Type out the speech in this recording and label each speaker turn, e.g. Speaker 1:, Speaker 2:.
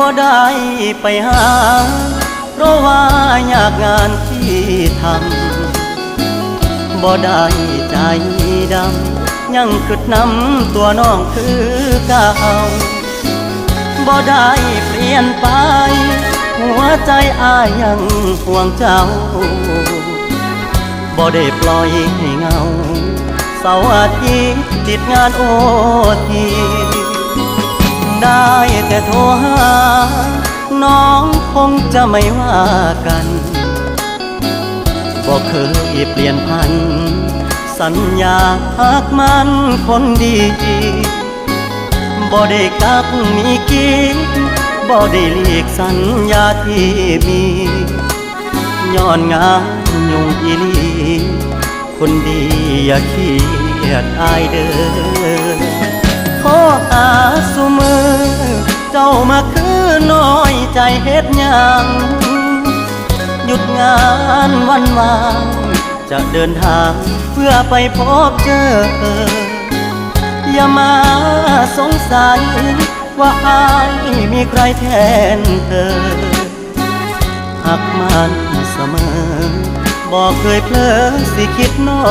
Speaker 1: บ่ได้ไปหาเพราะว่ายากงานที่ทำบ่ได้ใจดำยังกึดน้ำตัวน้องคือเก่าบ่ได้เปลี่ยนไปหัวใจอ้ายยังห่วงเจ้าบ่ได้ปล่อยให้เงาเสาร์อาทิตย์ติดงานโอทีได้แต่โทรหาน้องคงจะไม่ว่ากันบ่เคยเปลี่ยนพันสัญญาหักมันคนดีบ่ได้กักมีกิ๊กบ่ได้หลีกสัญญาที่มีย้อนงานยุ่งอีหลีคนดีอย่าเครียดอายเด้อขอหาสุมือเจ้ามาคือน้อยใจเฮ็ดหยังหยุดงานวันวางจะเดินทางเพื่อไปพบเจออย่ามาสงสัยว่าอายมีใครแทนเธอหักมันเสมอบอกเคยเพลอสิคิดน้อ